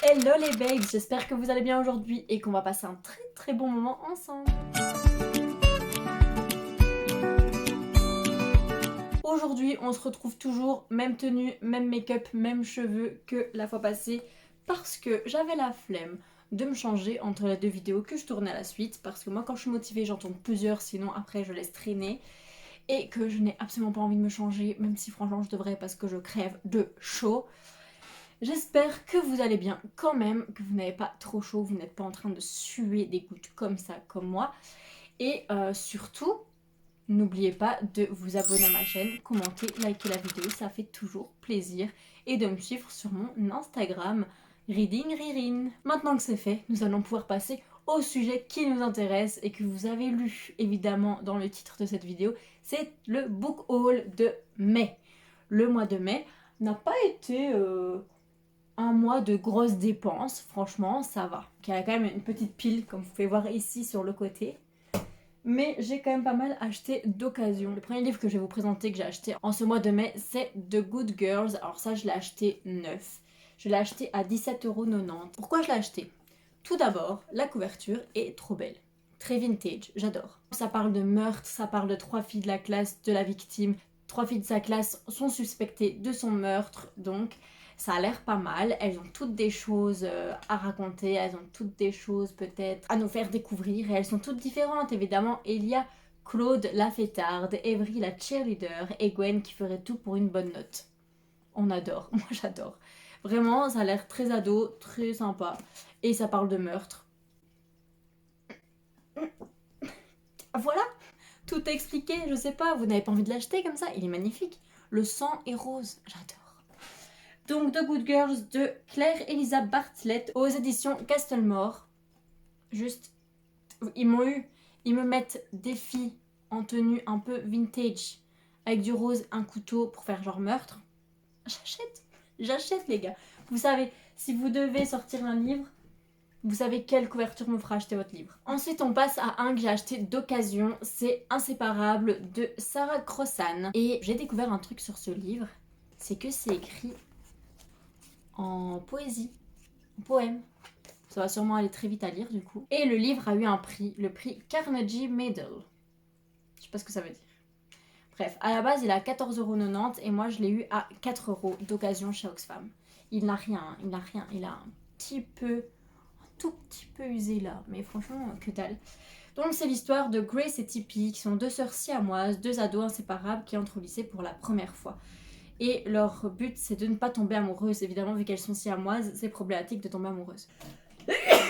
Hello les babes, j'espère que vous allez bien aujourd'hui et qu'on va passer un très bon moment ensemble. Aujourd'hui, on se retrouve toujours, même tenue, même make-up, même cheveux que la fois passée parce que j'avais la flemme de me changer entre les deux vidéos que je tournais à la suite parce que moi quand je suis motivée j'en tourne plusieurs sinon après je laisse traîner et que je n'ai absolument pas envie de me changer même si franchement je devrais parce que je crève de chaud. J'espère que vous allez bien quand même, que vous n'avez pas trop chaud, vous n'êtes pas en train de suer des gouttes comme ça, comme moi. Et surtout, n'oubliez pas de vous abonner à ma chaîne, commenter, liker la vidéo, ça fait toujours plaisir. Et de me suivre sur mon Instagram, Reading Ririn. Maintenant que c'est fait, nous allons pouvoir passer au sujet qui nous intéresse et que vous avez lu évidemment dans le titre de cette vidéo. C'est le book haul de mai. Le mois de mai n'a pas été... un mois de grosses dépenses, franchement, ça va. Il y a quand même une petite pile, comme vous pouvez voir ici sur le côté. Mais j'ai quand même pas mal acheté d'occasion. Le premier livre que je vais vous présenter, que j'ai acheté en ce mois de mai, c'est The Good Girls. Alors ça, je l'ai acheté neuf. Je l'ai acheté à 17,90 €. Pourquoi je l'ai acheté? Tout d'abord, la couverture est trop belle. Très vintage, j'adore. Ça parle de meurtre, ça parle de 3 filles de la classe de la victime. 3 filles de sa classe sont suspectées de son meurtre, donc ça a l'air pas mal. Elles ont toutes des choses à raconter, elles ont toutes des choses peut-être à nous faire découvrir et elles sont toutes différentes évidemment. Et il y a Claude la fêtarde, Evry la cheerleader et Gwen qui ferait tout pour une bonne note. On adore, moi j'adore. Vraiment, ça a l'air très ado, très sympa et ça parle de meurtre. Voilà, tout expliqué, je sais pas, vous n'avez pas envie de l'acheter comme ça, il est magnifique. Le sang est rose, j'adore. Donc The Good Girls de Claire Elisa Bartlett aux éditions Castlemore. Juste, ils m'ont eu, ils me mettent des filles en tenue un peu vintage avec du rose, un couteau pour faire genre meurtre. J'achète les gars. Vous savez, si vous devez sortir un livre, vous savez quelle couverture me fera acheter votre livre. Ensuite, on passe à un que j'ai acheté d'occasion, c'est Inséparable de Sarah Crossan. Et j'ai découvert un truc sur ce livre, c'est que c'est écrit en poésie, en poème. Ça va sûrement aller très vite à lire du coup. Et le livre a eu un prix, le prix Carnegie Medal. Je sais pas ce que ça veut dire. Bref, à la base il est à 14,90 € et moi je l'ai eu à 4 € d'occasion chez Oxfam. Il n'a rien, il a un tout petit peu usé là, mais franchement que dalle. Donc c'est l'histoire de Grace et Tippi qui sont deux sœurs siamoises, deux ados inséparables qui entrent au lycée pour la première fois. Et leur but c'est de ne pas tomber amoureuses, évidemment vu qu'elles sont siamoises, c'est problématique de tomber amoureuse.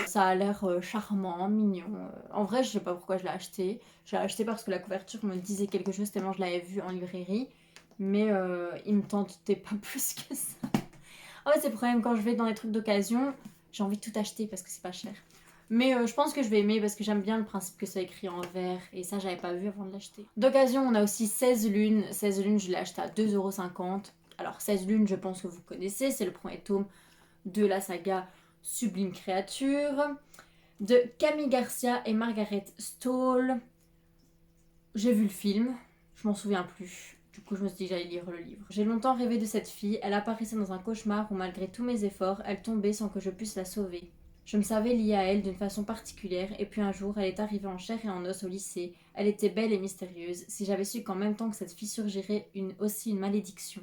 Ça a l'air charmant, mignon. En vrai, je sais pas pourquoi je l'ai acheté. Je l'ai acheté parce que la couverture me disait quelque chose tellement je l'avais vu en librairie. Mais il me tentait pas plus que ça. En fait, c'est le problème quand je vais dans les trucs d'occasion, j'ai envie de tout acheter parce que c'est pas cher. Mais je pense que je vais aimer parce que j'aime bien le principe que ça écrit en vert. Et ça, j'avais pas vu avant de l'acheter. D'occasion, on a aussi 16 lunes. 16 lunes, je l'ai acheté à 2,50 €. Alors, 16 lunes, je pense que vous connaissez. C'est le premier tome de la saga Sublime Créature de Camille Garcia et Margaret Stoll. J'ai vu le film, je m'en souviens plus. Du coup, je me suis dit que j'allais lire le livre. J'ai longtemps rêvé de cette fille. Elle apparaissait dans un cauchemar où, malgré tous mes efforts, elle tombait sans que je puisse la sauver. Je me savais liée à elle d'une façon particulière, et puis un jour, elle est arrivée en chair et en os au lycée. Elle était belle et mystérieuse. Si j'avais su qu'en même temps que cette fille surgirait aussi une malédiction.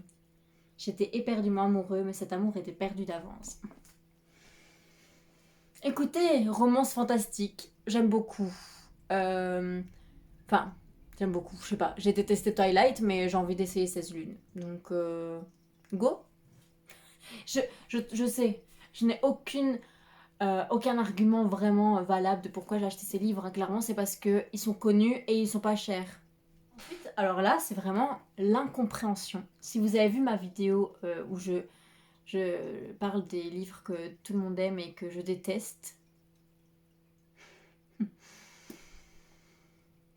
J'étais éperdument amoureux, mais cet amour était perdu d'avance. Écoutez, romance fantastique, j'aime beaucoup. Enfin, j'aime beaucoup, je sais pas. J'ai détesté Twilight, mais j'ai envie d'essayer 16 lunes. Donc, go. Je sais, je n'ai aucun argument vraiment valable de pourquoi j'ai acheté ces livres. Clairement, c'est parce qu'ils sont connus et ils sont pas chers. Ensuite, alors là, c'est vraiment l'incompréhension. Si vous avez vu ma vidéo où je parle des livres que tout le monde aime et que je déteste.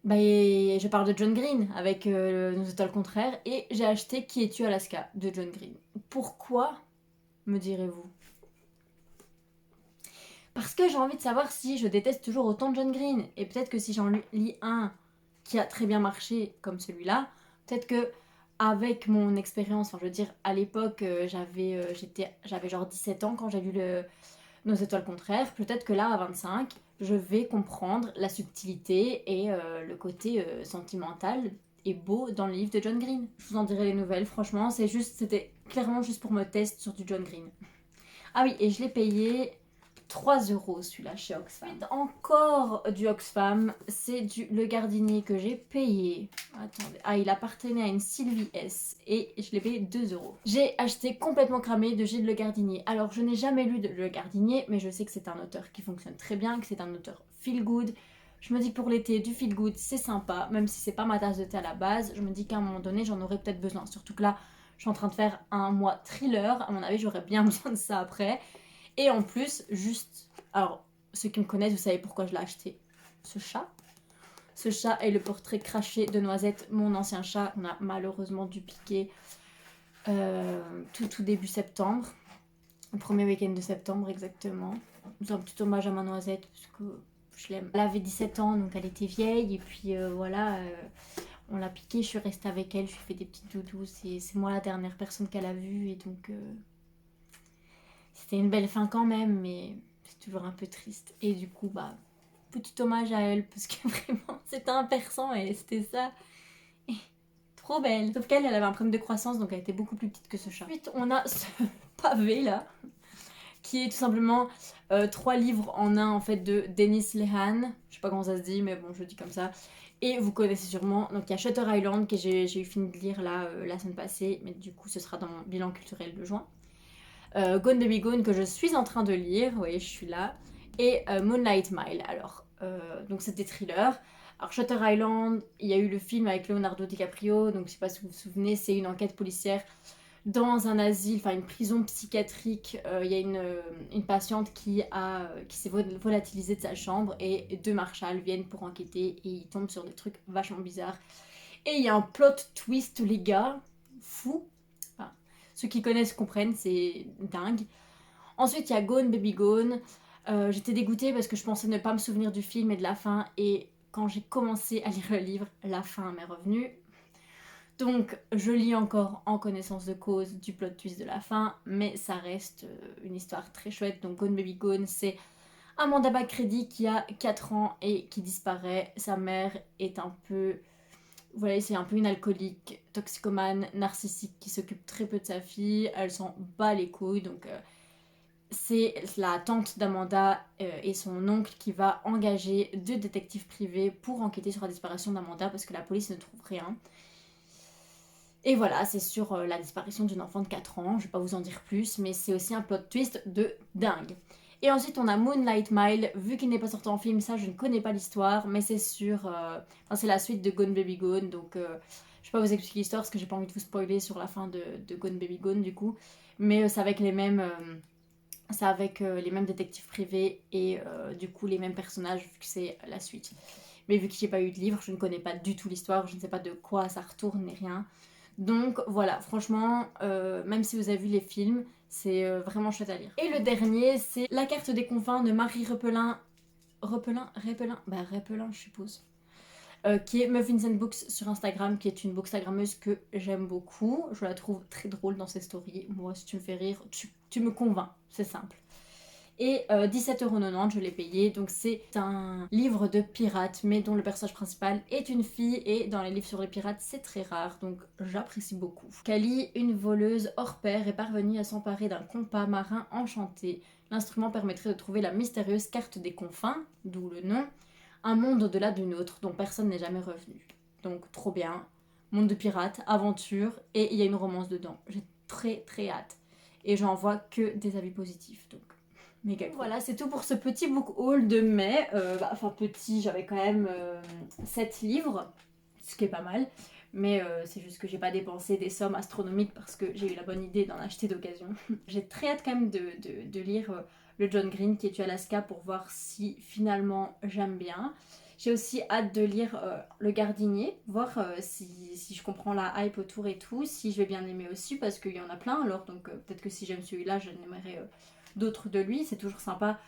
Bah, je parle de John Green avec Nos étoiles contraires et j'ai acheté Qui es-tu Alaska de John Green. Pourquoi, me direz-vous? Parce que j'ai envie de savoir si je déteste toujours autant John Green. Et peut-être que si j'en lis un qui a très bien marché comme celui-là, peut-être que avec mon expérience, enfin je veux dire à l'époque j'avais genre 17 ans quand j'ai lu nos étoiles contraires, peut-être que là à 25, je vais comprendre la subtilité et le côté sentimental et beau dans le livre de John Green. Je vous en dirai les nouvelles, franchement, c'était clairement juste pour me tester sur du John Green. Ah oui, et je l'ai payé 3 € celui-là chez Oxfam. Ensuite, encore du Oxfam, c'est du Le Gardinier que j'ai payé. Attendez, ah il appartenait à une Sylvie S et je l'ai payé 2 €. J'ai acheté complètement cramé de Gilles Le Gardinier. Alors je n'ai jamais lu de Le Gardinier, mais je sais que c'est un auteur qui fonctionne très bien, que c'est un auteur feel good. Je me dis que pour l'été, du feel good, c'est sympa, même si c'est pas ma tasse de thé à la base. Je me dis qu'à un moment donné, j'en aurais peut-être besoin. Surtout que là, je suis en train de faire un mois thriller. À mon avis, j'aurais bien besoin de ça après. Et en plus, juste... Alors, ceux qui me connaissent, vous savez pourquoi je l'ai acheté. Ce chat. Ce chat est le portrait craché de Noisette, mon ancien chat. On a malheureusement dû piquer tout début septembre. Le premier week-end de septembre, exactement. C'est un petit hommage à ma Noisette, parce que je l'aime. Elle avait 17 ans, donc elle était vieille. Et puis voilà, on l'a piquée, je suis restée avec elle, je lui ai fait des petites doudous. C'est moi la dernière personne qu'elle a vue, et donc... C'était une belle fin quand même, mais c'est toujours un peu triste. Et du coup, bah, petit hommage à elle, parce que vraiment, c'était un persan et c'était ça. Et trop belle. Sauf qu'elle, elle avait un problème de croissance, donc elle était beaucoup plus petite que ce chat. Ensuite, on a ce pavé là, qui est tout simplement 3 livres en un en fait de Dennis Lehane. Je sais pas comment ça se dit, mais bon, je le dis comme ça. Et vous connaissez sûrement, donc il y a Shutter Island que j'ai eu fini de lire là la semaine passée, mais du coup ce sera dans mon bilan culturel de juin. Gone Baby Gone que je suis en train de lire, oui je suis là, et Moonlight Mile. Alors, donc c'était thriller. Alors Shutter Island, il y a eu le film avec Leonardo DiCaprio, donc je sais pas si vous vous souvenez, c'est une enquête policière dans un asile, enfin une prison psychiatrique. Il y a une patiente qui s'est volatilisée de sa chambre et 2 marshals viennent pour enquêter et ils tombent sur des trucs vachement bizarres. Et il y a un plot twist, les gars, fou. Ceux qui connaissent comprennent, c'est dingue. Ensuite, il y a Gone Baby Gone. J'étais dégoûtée parce que je pensais ne pas me souvenir du film et de la fin. Et quand j'ai commencé à lire le livre, la fin m'est revenue. Donc, je lis encore en connaissance de cause du plot twist de la fin. Mais ça reste une histoire très chouette. Donc, Gone Baby Gone, c'est Amanda Bacredi qui a 4 ans et qui disparaît. Sa mère est un peu... Voilà, c'est un peu une alcoolique, toxicomane, narcissique qui s'occupe très peu de sa fille. Elle s'en bat les couilles, donc c'est la tante d'Amanda et son oncle qui va engager 2 détectives privés pour enquêter sur la disparition d'Amanda parce que la police ne trouve rien. Et voilà, c'est sur la disparition d'une enfant de 4 ans, je vais pas vous en dire plus, mais c'est aussi un plot twist de dingue. Et ensuite, on a Moonlight Mile. Vu qu'il n'est pas sorti en film, ça, je ne connais pas l'histoire, mais c'est c'est la suite de Gone Baby Gone, donc je vais pas vous expliquer l'histoire parce que j'ai pas envie de vous spoiler sur la fin de Gone Baby Gone, du coup. Mais c'est avec les mêmes... les mêmes détectives privés et du coup les mêmes personnages vu que c'est la suite. Mais vu que j'ai pas eu de livre, je ne connais pas du tout l'histoire, je ne sais pas de quoi ça retourne ni rien. Donc voilà, franchement, même si vous avez vu les films, c'est vraiment chouette à lire. Et le dernier, c'est La carte des confins de Marie Repelin. Repelin je suppose. Qui est Muffins and Books sur Instagram, qui est une bookstagrammeuse que j'aime beaucoup. Je la trouve très drôle dans ses stories. Moi, si tu me fais rire, tu me convaincs, c'est simple. Et 17,90€, je l'ai payé. Donc c'est un livre de pirates, mais dont le personnage principal est une fille. Et dans les livres sur les pirates, c'est très rare, donc j'apprécie beaucoup. Kali, une voleuse hors pair, est parvenue à s'emparer d'un compas marin enchanté. L'instrument permettrait de trouver la mystérieuse carte des confins, d'où le nom, un monde au-delà du nôtre dont personne n'est jamais revenu. Donc trop bien, monde de pirates, aventure, et il y a une romance dedans. J'ai très très hâte. Et j'en vois que des avis positifs, donc méga cool. Voilà, c'est tout pour ce petit book haul de mai. Enfin petit, j'avais quand même 7 livres, ce qui est pas mal. Mais c'est juste que j'ai pas dépensé des sommes astronomiques parce que j'ai eu la bonne idée d'en acheter d'occasion. J'ai très hâte quand même de lire le John Green qui est Alaska pour voir si finalement j'aime bien. J'ai aussi hâte de lire Le Gardinier, voir si je comprends la hype autour et tout, si je vais bien l'aimer aussi parce qu'il y en a plein alors, donc peut-être que si j'aime celui-là, je l'aimerai d'autres de lui. C'est toujours sympa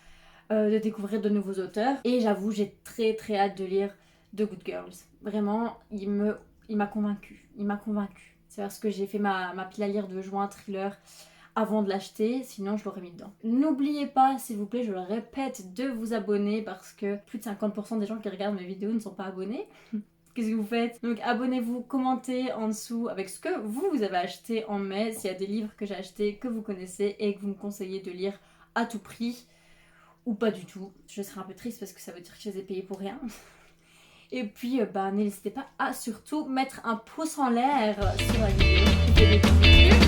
de découvrir de nouveaux auteurs. Et j'avoue, j'ai très très hâte de lire The Good Girls. Vraiment, il m'a convaincue. Il m'a convaincue. C'est parce que j'ai fait ma pile à lire de juin thriller avant de l'acheter, sinon je l'aurais mis dedans. N'oubliez pas, s'il vous plaît, je le répète, de vous abonner parce que plus de 50% des gens qui regardent mes vidéos ne sont pas abonnés. Qu'est-ce que vous faites? Donc abonnez-vous, commentez en dessous avec ce que vous avez acheté en mai, s'il y a des livres que j'ai achetés, que vous connaissez et que vous me conseillez de lire à tout prix, ou pas du tout. Je serai un peu triste parce que ça veut dire que je les ai payés pour rien. Et puis n'hésitez pas à surtout mettre un pouce en l'air sur la vidéo.